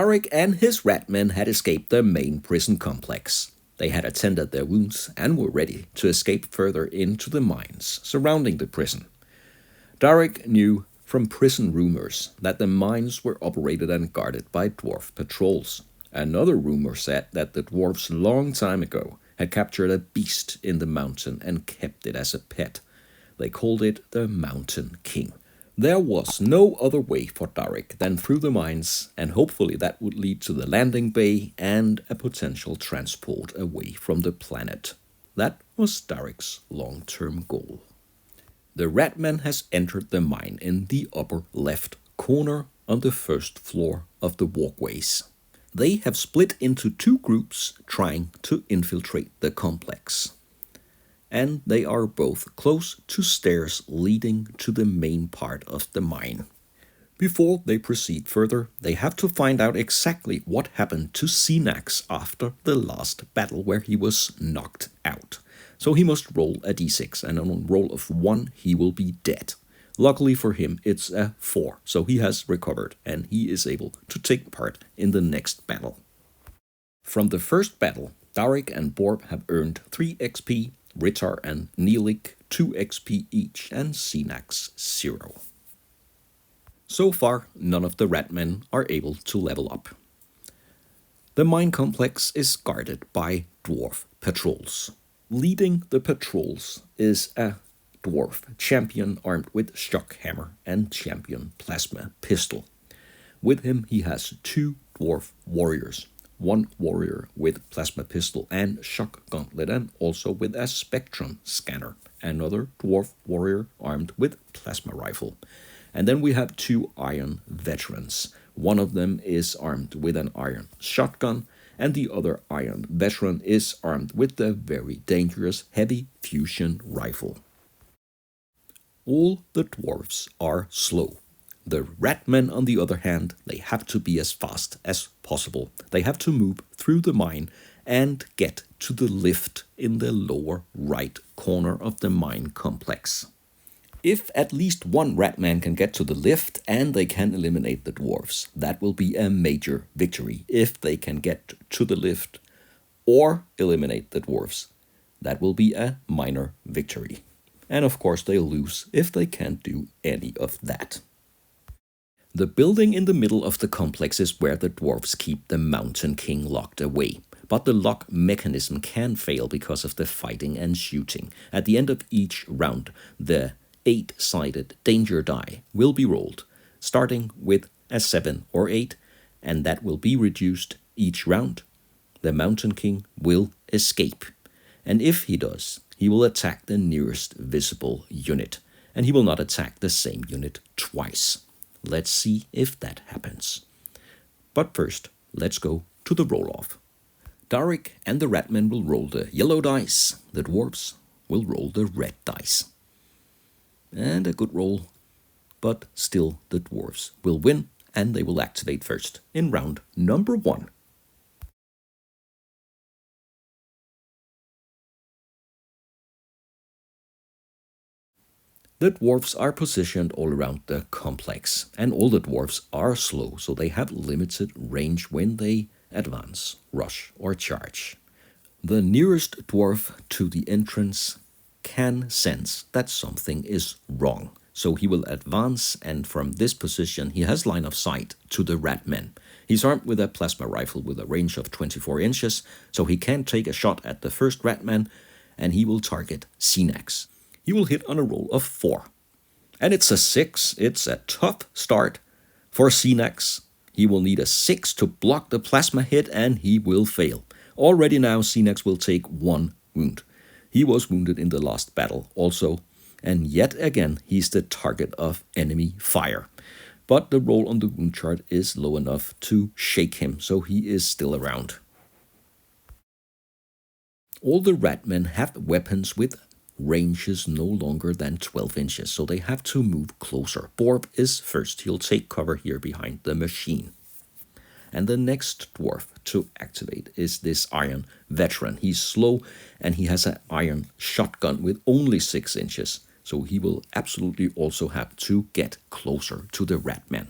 Darrick and his Ratmen had escaped the main prison complex. They had attended their wounds and were ready to escape further into the mines surrounding the prison. Darrick knew from prison rumors that the mines were operated and guarded by dwarf patrols. Another rumor said that the dwarves long time ago had captured a beast in the mountain and kept it as a pet. They called it the Mountain King. There was no other way for Darrick than through the mines, and hopefully that would lead to the landing bay and a potential transport away from the planet. That was Darrick's long-term goal. The Ratman has entered the mine in the upper left corner on the first floor of the walkways. They have split into two groups trying to infiltrate the complex. And they are both close to stairs leading to the main part of the mine. Before they proceed further, they have to find out exactly what happened to Zeenax after the last battle where he was knocked out. So he must roll a d6, and on a roll of 1 he will be dead. Luckily for him, it's a 4, so he has recovered and he is able to take part in the next battle. From the first battle, Darrick and Borvw have earned 3 XP, Vrittar and Neelik 2 XP each, and Zeenax 0. So far, none of the Ratmen are able to level up. The mine complex is guarded by dwarf patrols. Leading the patrols is a dwarf champion armed with shock hammer and champion plasma pistol. With him he has 2 dwarf warriors. 1 warrior with plasma pistol and shock gauntlet, and also with a spectrum scanner. Another dwarf warrior armed with plasma rifle. And then we have 2 iron veterans. One of them is armed with an iron shotgun, and the other iron veteran is armed with the very dangerous heavy fusion rifle. All the dwarves are slow. The Ratmen, on the other hand, they have to be as fast as possible. They have to move through the mine and get to the lift in the lower right corner of the mine complex. If at least one Ratman can get to the lift and they can eliminate the dwarves, that will be a major victory. If they can get to the lift or eliminate the dwarves, that will be a minor victory. And of course they'll lose if they can't do any of that. The building in the middle of the complex is where the dwarves keep the Mountain King locked away. But the lock mechanism can fail because of the fighting and shooting. At the end of each round, the 8-sided danger die will be rolled, starting with a 7 or 8, and that will be reduced each round. The Mountain King will escape, and if he does, he will attack the nearest visible unit, and he will not attack the same unit twice. Let's see if that happens. But first, let's go to the roll-off. Darrick and the Ratmen will roll the yellow dice. The dwarves will roll the red dice. And a good roll, but still the dwarves will win, and they will activate first in round number 1. The dwarves are positioned all around the complex, and all the dwarves are slow, so they have limited range when they advance, rush, or charge. The nearest dwarf to the entrance can sense that something is wrong, so he will advance, and from this position he has line of sight to the Ratmen. He's armed with a plasma rifle with a range of 24 inches, so he can take a shot at the first Ratman, and he will target Zeenax. He will hit on a roll of 4. And it's a 6. It's a tough start for Zeenax. He will need a 6 to block the plasma hit, and he will fail. Already now, Zeenax will take 1 wound. He was wounded in the last battle also, and yet again he's the target of enemy fire. But the roll on the wound chart is low enough to shake him, so he is still around. All the Ratmen have weapons with ranges no longer than 12 inches, so they have to move closer. Borvw is first. He'll take cover here behind the machine. And the next dwarf to activate is this iron veteran. He's slow, and he has an iron shotgun with only 6 inches, so he will absolutely also have to get closer to the Ratman.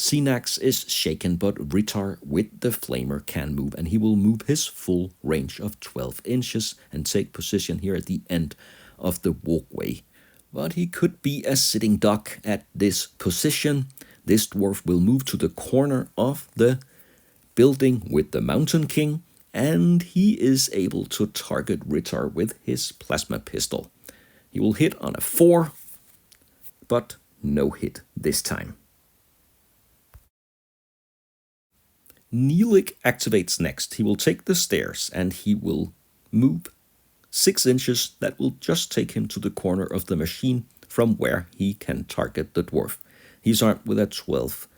Zeenax is shaken, but Vrittar with the flamer can move, and he will move his full range of 12 inches and take position here at the end of the walkway. But he could be a sitting duck at this position. This dwarf will move to the corner of the building with the Mountain King, and he is able to target Vrittar with his plasma pistol. He will hit on a 4, but no hit this time. Neelik activates next. He will take the stairs and he will move 6 inches. That will just take him to the corner of the machine from where he can target the dwarf. He's armed with a 12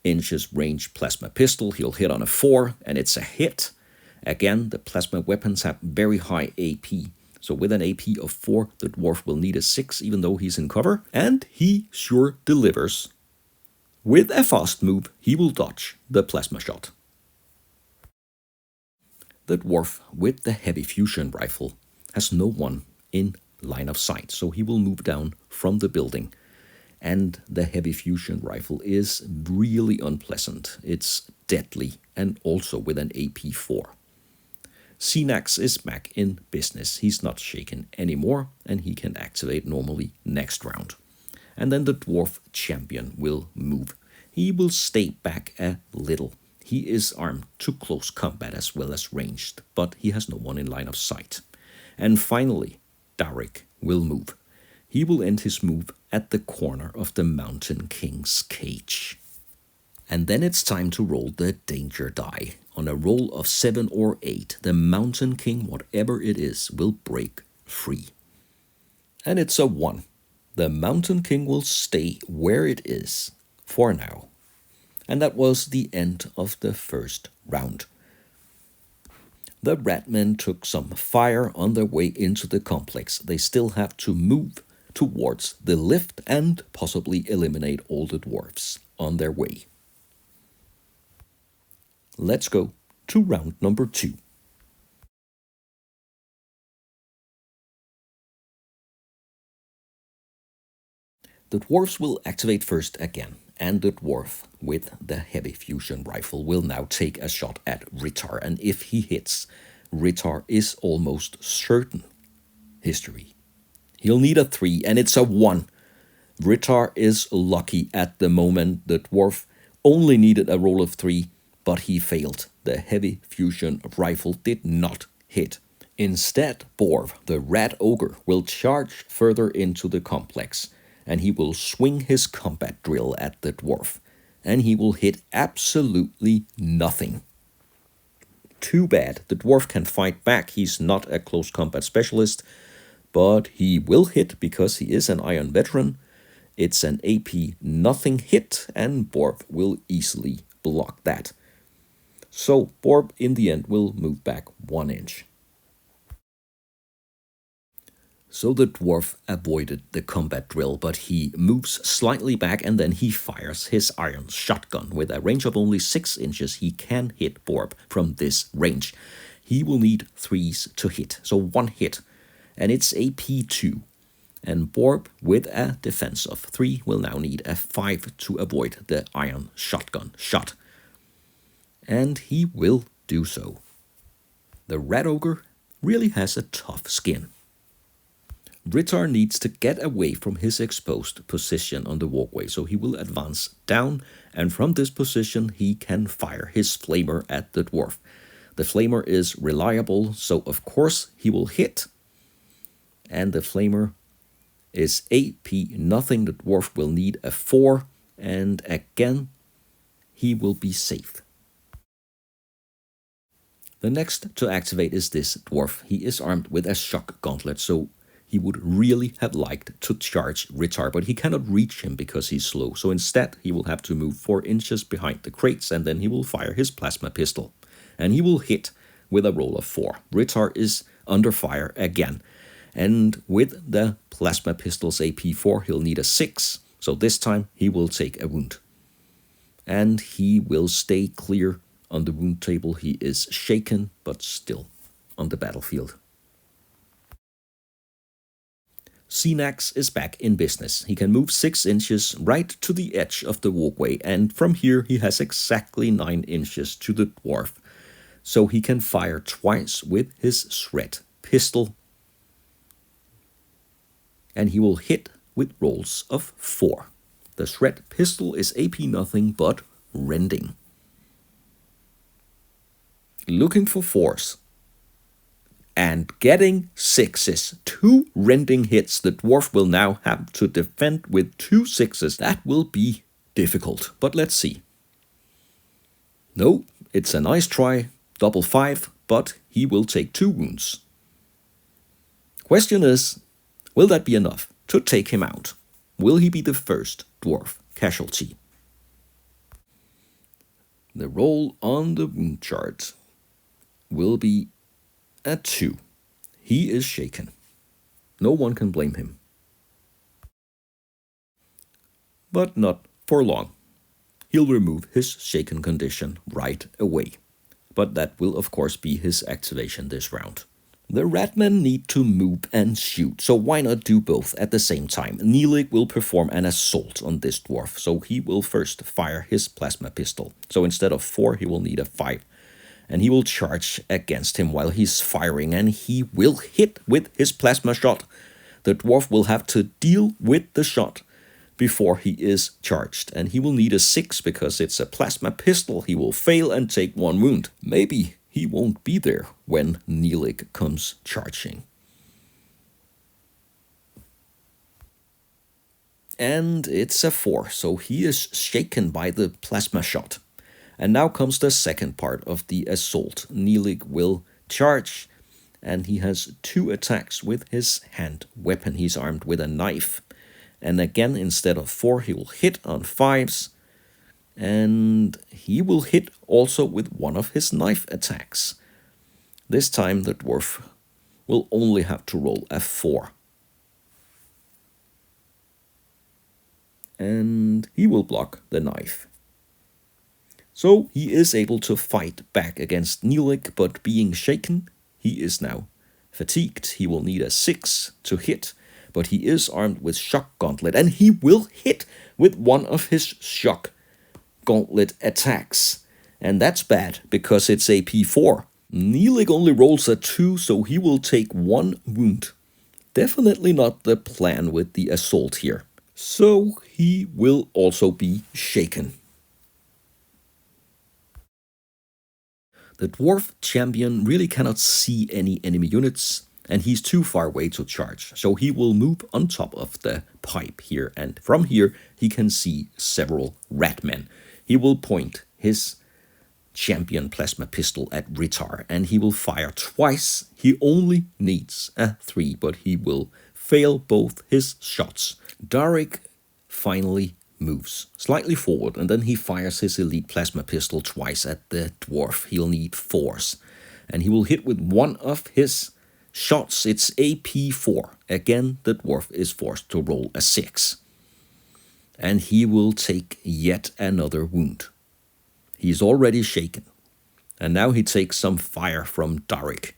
inches range plasma pistol. He'll hit on a 4 and it's a hit. Again, the plasma weapons have very high AP. So with an AP of 4, the dwarf will need a 6 even though he's in cover. And he sure delivers. With a fast move, he will dodge the plasma shot. The dwarf with the heavy fusion rifle has no one in line of sight, so he will move down from the building. And the heavy fusion rifle is really unpleasant. It's deadly, and also with an AP 4. Zeenax is back in business. He's not shaken anymore, and he can activate normally next round. And then the dwarf champion will move. He will stay back a little. He is armed to close combat as well as ranged, but he has no one in line of sight. And finally, Darric will move. He will end his move at the corner of the Mountain King's cage. And then it's time to roll the danger die. On a roll of 7 or 8, the Mountain King, whatever it is, will break free. And it's a 1. The Mountain King will stay where it is for now. And that was the end of the first round. The Ratmen took some fire on their way into the complex. They still have to move towards the lift and possibly eliminate all the dwarves on their way. Let's go to round number 2. The dwarves will activate first again, and the dwarf with the heavy fusion rifle will now take a shot at Vrittar, and if he hits, Vrittar is almost certain history. He'll need a 3, and it's a 1. Vrittar is lucky at the moment. The dwarf only needed a roll of 3, but he failed. The heavy fusion rifle did not hit. Instead, Borvw, the rat ogre, will charge further into the complex, and he will swing his combat drill at the dwarf, and he will hit absolutely nothing. Too bad. The dwarf can fight back. He's not a close combat specialist, but he will hit because he is an Iron Veteran. It's an AP nothing hit, and Borvw will easily block that. So Borvw in the end will move back 1 inch. So the dwarf avoided the combat drill, but he moves slightly back and then he fires his iron shotgun. With a range of only 6 inches, he can hit Borvw from this range. He will need 3s to hit, so 1 hit, and it's AP 2. And Borvw, with a defense of 3, will now need a 5 to avoid the iron shotgun shot. And he will do so. The Rat Ogre really has a tough skin. Vrittar needs to get away from his exposed position on the walkway, so he will advance down, and from this position he can fire his flamer at the dwarf. The flamer is reliable, so of course he will hit, and the flamer is AP nothing. The dwarf will need a 4, and again he will be safe. The next to activate is this dwarf. He is armed with a shock gauntlet, so he would really have liked to charge Vrittar, but he cannot reach him because he's slow. So instead, he will have to move 4 inches behind the crates, and then he will fire his plasma pistol. And he will hit with a roll of 4. Vrittar is under fire again. And with the plasma pistol's AP4, he'll need a 6. So this time, he will take a wound. And he will stay clear on the wound table. He is shaken, but still on the battlefield. Zeenax is back in business. He can move 6 inches right to the edge of the walkway, and from here he has exactly 9 inches to the dwarf. So he can fire twice with his shred pistol. And he will hit with rolls of 4. The shred pistol is AP nothing but rending. Looking for 4s. And getting 6s. 2 rending hits. The dwarf will now have to defend with 2 6s. That will be difficult, but let's see. No, it's a nice try. Double 5, but he will take 2 wounds. Question is, will that be enough to take him out? Will he be the first dwarf casualty? The roll on the wound chart will be a 2. He is shaken. No one can blame him. But not for long. He'll remove his shaken condition right away. But that will of course be his activation this round. The Ratmen need to move and shoot, so why not do both at the same time? Neelik will perform an assault on this dwarf, so he will first fire his plasma pistol. So instead of 4, he will need a 5. And he will charge against him while he's firing, and he will hit with his plasma shot. The dwarf will have to deal with the shot before he is charged, and he will need a 6 because it's a plasma pistol. He will fail and take 1 wound. Maybe he won't be there when Neelik comes charging. And it's a 4, so he is shaken by the plasma shot. And now comes the second part of the assault. Neelik will charge, and he has 2 attacks with his hand weapon. He's armed with a knife. And again, instead of 4, he will hit on 5s. And he will hit also with one of his knife attacks. This time the dwarf will only have to roll a 4. And he will block the knife. So he is able to fight back against Neelik, but being shaken, he is now fatigued. He will need a 6 to hit, but he is armed with shock gauntlet, and he will hit with one of his shock gauntlet attacks. And that's bad, because it's AP 4. Neelik only rolls a 2, so he will take 1 wound. Definitely not the plan with the assault here. So he will also be shaken. The dwarf champion really cannot see any enemy units, and he's too far away to charge, so he will move on top of the pipe here, and from here he can see several Ratmen. He will point his champion plasma pistol at Vrittar, and he will fire twice. He only needs a 3, but he will fail both his shots. Darric finally moves slightly forward, and then he fires his elite plasma pistol twice at the dwarf. He'll need 4s, and he will hit with one of his shots. It's AP 4. Again, the dwarf is forced to roll a 6, and he will take yet another wound. He's already shaken, and now he takes some fire from Darric.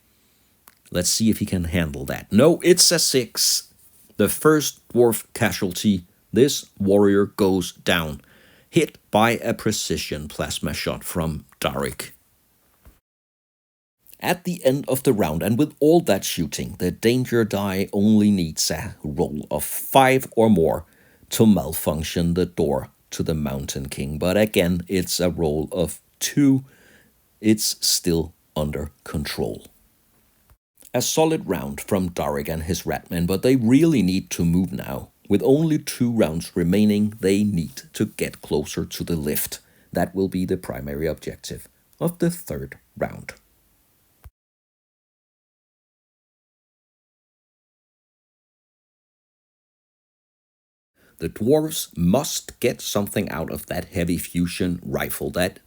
Let's see if he can handle that. No, it's a 6. The first dwarf casualty. This warrior goes down, hit by a precision plasma shot from Darric. At the end of the round, and with all that shooting, the danger die only needs a roll of 5 or more to malfunction the door to the Mountain King. But again, it's a roll of 2. It's still under control. A solid round from Darric and his Ratmen, but they really need to move now. With only 2 rounds remaining, they need to get closer to the lift. That will be the primary objective of the 3rd round. The dwarves must get something out of that heavy fusion rifle that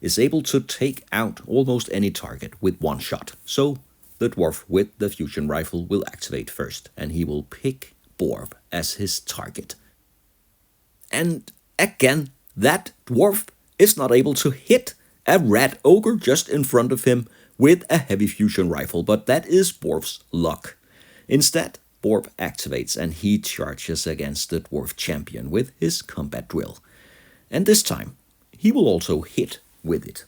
is able to take out almost any target with 1 shot. So the dwarf with the fusion rifle will activate first, and he will pick Borvw as his target. And again, that dwarf is not able to hit a rat ogre just in front of him with a heavy fusion rifle, but that is Borvw's luck. Instead, Borvw activates and he charges against the Dwarf champion with his combat drill. And this time, he will also hit with it.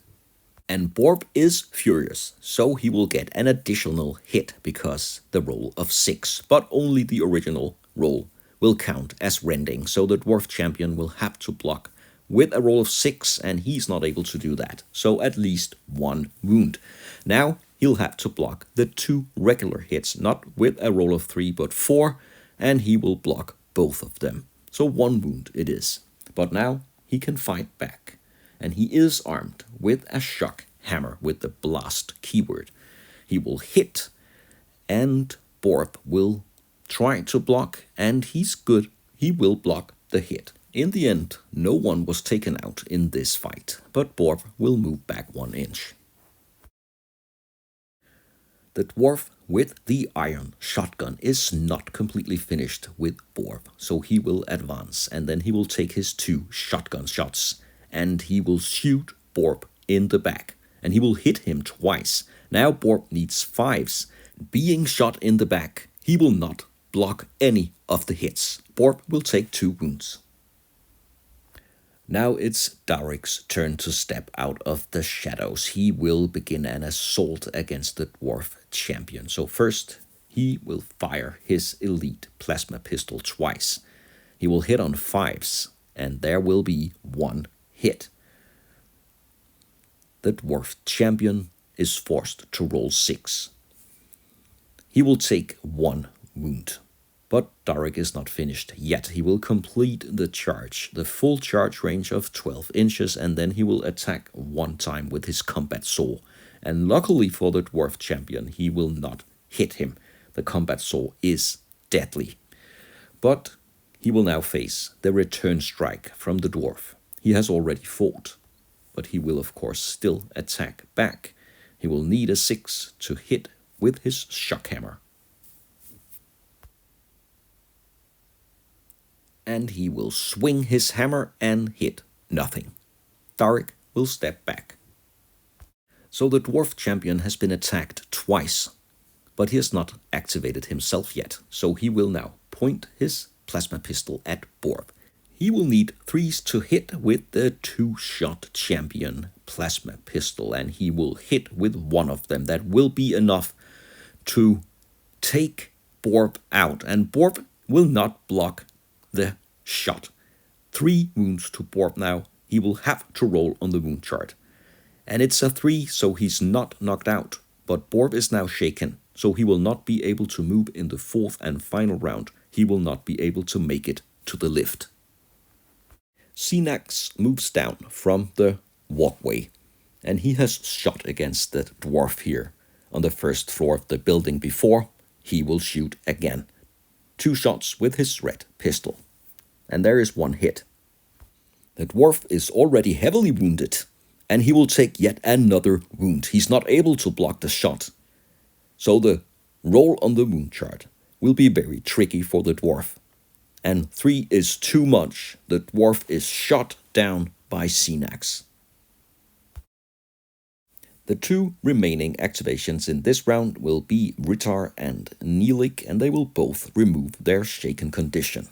And Borvw is furious, so he will get an additional hit because the roll of 6, but only the original roll will count as rending, so the Dwarf champion will have to block with a roll of 6, and he's not able to do that, so at least 1 wound. Now he'll have to block the 2 regular hits, not with a roll of 3 but 4, and he will block both of them. So 1 wound it is. But now he can fight back, and he is armed with a shock hammer with the blast keyword. He will hit, and Borvw will try to block, and he's good. He will block the hit. In the end, no one was taken out in this fight, but Borvw will move back 1 inch. The Dwarf with the iron shotgun is not completely finished with Borvw, so he will advance, and then he will take his 2 shotgun shots, and he will shoot Borvw in the back, and he will hit him twice. Now Borvw needs 5s. Being shot in the back, he will not block any of the hits. Borvw will take 2 wounds. Now it's Darric's turn to step out of the shadows. He will begin an assault against the Dwarf champion. So first, he will fire his elite plasma pistol twice. He will hit on 5s, and there will be 1 hit. The Dwarf champion is forced to roll 6. He will take 1 wound. But Darric is not finished yet. He will complete the charge, the full charge range of 12 inches, and then he will attack 1 time with his combat saw. And luckily for the Dwarf champion, he will not hit him. The combat saw is deadly. But he will now face the return strike from the Dwarf. He has already fought, but he will of course still attack back. He will need a 6 to hit with his shock hammer. And he will swing his hammer and hit nothing. Darric will step back. So the Dwarf champion has been attacked twice, but he has not activated himself yet, so he will now point his plasma pistol at Borvw. He will need 3s to hit with the 2-shot champion plasma pistol, and he will hit with 1 of them. That will be enough to take Borvw out, and Borvw will not block the shot. 3 wounds to Borvw now. He will have to roll on the wound chart. And it's a 3, so he's not knocked out. But Borvw is now shaken, so he will not be able to move in the 4th and final round. He will not be able to make it to the lift. Zeenax moves down from the walkway, and he has shot against the Dwarf here on the 1st floor of the building before. He will shoot again. 2 shots with his red pistol. And there is 1 hit. The Dwarf is already heavily wounded, and he will take yet another wound. He's not able to block the shot. So the roll on the wound chart will be very tricky for the Dwarf. And 3 is too much. The Dwarf is shot down by Zeenax. The 2 remaining activations in this round will be Vrittar and Neelik, and they will both remove their shaken condition.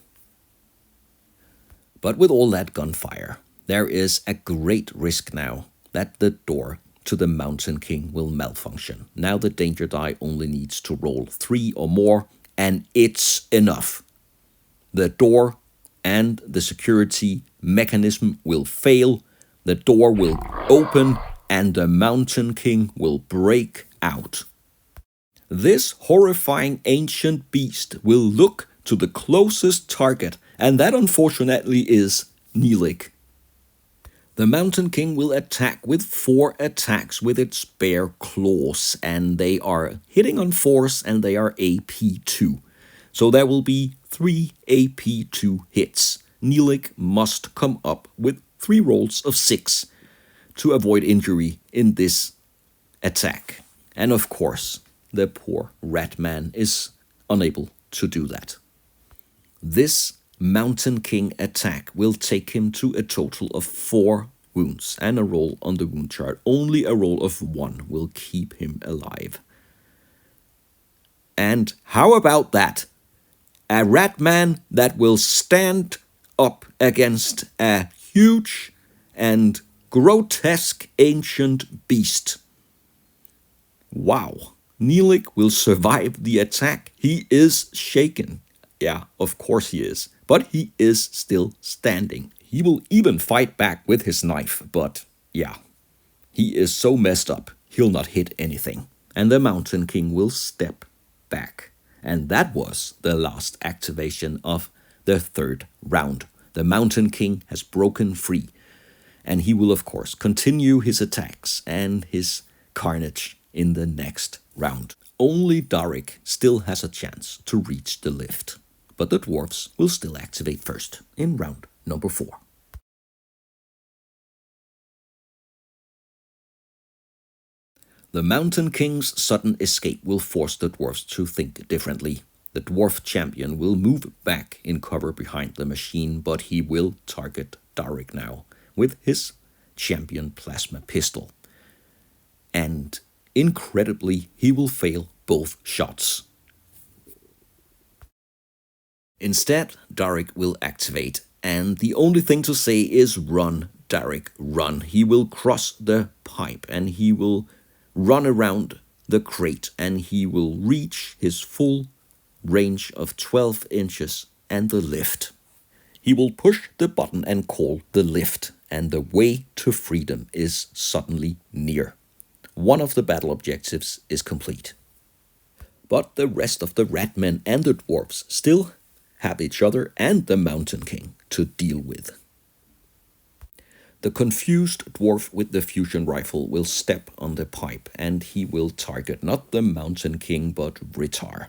But with all that gunfire, there is a great risk now that the door to the Mountain King will malfunction. Now the danger die only needs to roll 3 or more, and it's enough. The door and the security mechanism will fail, the door will open, and the Mountain King will break out. This horrifying ancient beast will look to the closest target, and that unfortunately is Neelik. The Mountain King will attack with 4 attacks with its bare claws, and they are hitting on 4s and they are AP2. So there will be 3 AP2 hits. Neelik must come up with 3 rolls of 6 to avoid injury in this attack. And of course, the poor Ratman is unable to do that. This Mountain King attack will take him to a total of 4 wounds and a roll on the wound chart. Only a roll of 1 will keep him alive. And how about that? A Ratman that will stand up against a huge and grotesque ancient beast. Wow. Neelik will survive the attack. He is shaken. Yeah, of course he is. But he is still standing. He will even fight back with his knife, but yeah. He is so messed up, he'll not hit anything. And the Mountain King will step back. And that was the last activation of the third round. The Mountain King has broken free. And he will, of course, continue his attacks and his carnage in the next round. Only Darric still has a chance to reach the lift. But the Dwarves will still activate first in round number 4. The Mountain King's sudden escape will force the Dwarves to think differently. The Dwarf champion will move back in cover behind the machine, but he will target Darric now with his champion plasma pistol. And incredibly, he will fail both shots. Instead, Darric will activate, and the only thing to say is run, Darric, run. He will cross the pipe, and he will run around the crate, and he will reach his full range of 12 inches and the lift. He will push the button and call the lift, and the way to freedom is suddenly near. One of the battle objectives is complete. But the rest of the Ratmen and the Dwarves still have each other and the Mountain King to deal with. The confused dwarf with the fusion rifle will step on the pipe, and he will target not the Mountain King but Vrittar.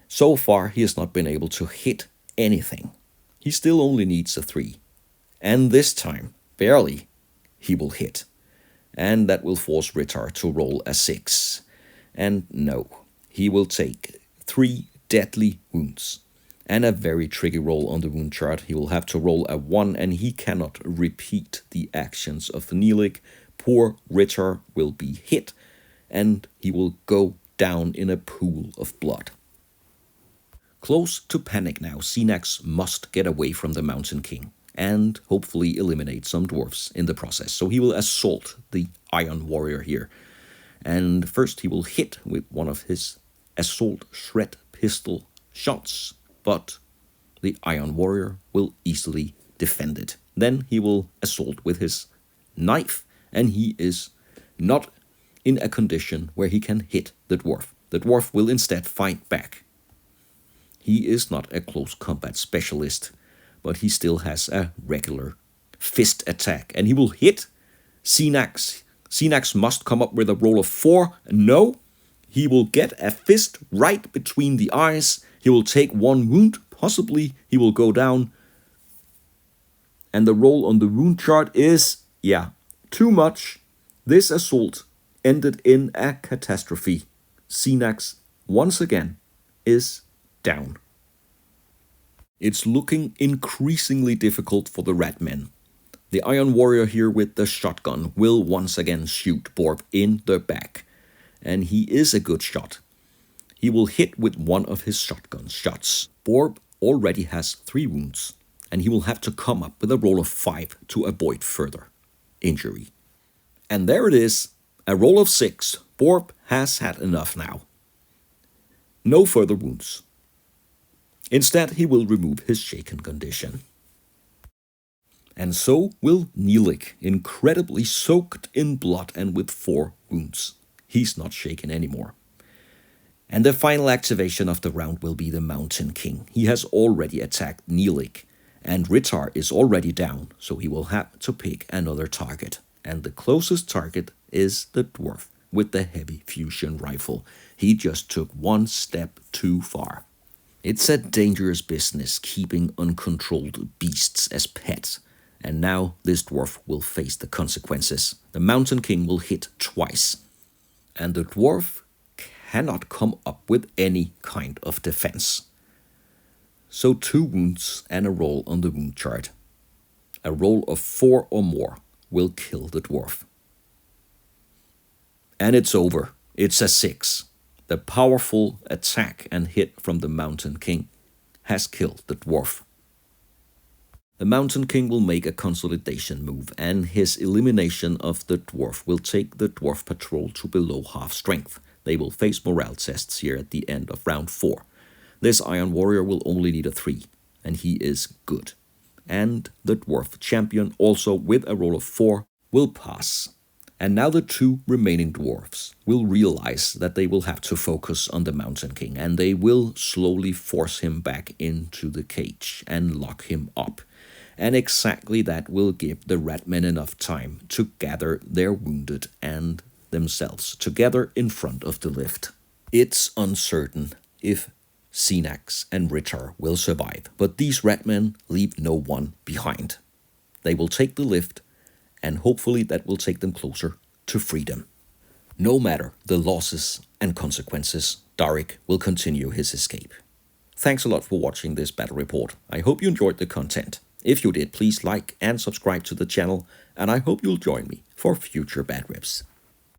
So far he has not been able to hit anything. He still only needs a 3. And this time, barely, he will hit. And that will force Vrittar to roll a 6. And no, he will take 3 deadly wounds. And a very tricky roll on the wound chart. He will have to roll a 1, and he cannot repeat the actions of Neelik. Poor Vrittar will be hit, and he will go down in a pool of blood. Close to panic now, Zeenax must get away from the Mountain King and hopefully eliminate some dwarfs in the process. So he will assault the Iron Warrior here. And first he will hit with one of his assault shred pistol shots, but the Iron Warrior will easily defend it. Then he will assault with his knife, and he is not in a condition where he can hit the dwarf. The dwarf will instead fight back. He is not a close combat specialist, but he still has a regular fist attack, and he will hit Zeenax. Zeenax must come up with a roll of 4. No, he will get a fist right between the eyes. He will take 1 wound, possibly he will go down. And the roll on the wound chart is, too much. This assault ended in a catastrophe. Zeenax, once again, is down. It's looking increasingly difficult for the Ratmen. The Iron Warrior here with the shotgun will once again shoot Borvw in the back. And he is a good shot. He will hit with one of his shotgun shots. Borvw already has 3 wounds, and he will have to come up with a roll of 5 to avoid further injury. And there it is, a roll of 6. Borvw has had enough now. No further wounds. Instead, he will remove his shaken condition. And so will Neelik, incredibly soaked in blood and with 4 wounds. He's not shaken anymore. And the final activation of the round will be the Mountain King. He has already attacked Neelik, and Vrittar is already down, so he will have to pick another target. And the closest target is the dwarf with the heavy fusion rifle. He just took 1 step too far. It's a dangerous business keeping uncontrolled beasts as pets. And now this dwarf will face the consequences. The Mountain King will hit twice. And the dwarf cannot come up with any kind of defense. So 2 wounds and a roll on the wound chart. A roll of 4 or more will kill the dwarf. And it's over. It's a 6. The powerful attack and hit from the Mountain King has killed the dwarf. The Mountain King will make a consolidation move, and his elimination of the dwarf will take the dwarf patrol to below half strength. They will face morale tests here at the end of round 4. This Iron Warrior will only need a 3, and he is good. And the dwarf champion, also with a roll of 4, will pass. And now the 2 remaining dwarves will realize that they will have to focus on the Mountain King, and they will slowly force him back into the cage and lock him up. And exactly that will give the Ratmen enough time to gather their wounded and themselves together in front of the lift. It's uncertain if Zeenax and Vrittar will survive, but these Ratmen leave no one behind. They will take the lift, and hopefully that will take them closer to freedom. No matter the losses and consequences, Darric will continue his escape. Thanks a lot for watching this battle report. I hope you enjoyed the content. If you did, please like and subscribe to the channel, and I hope you'll join me for future bad rips.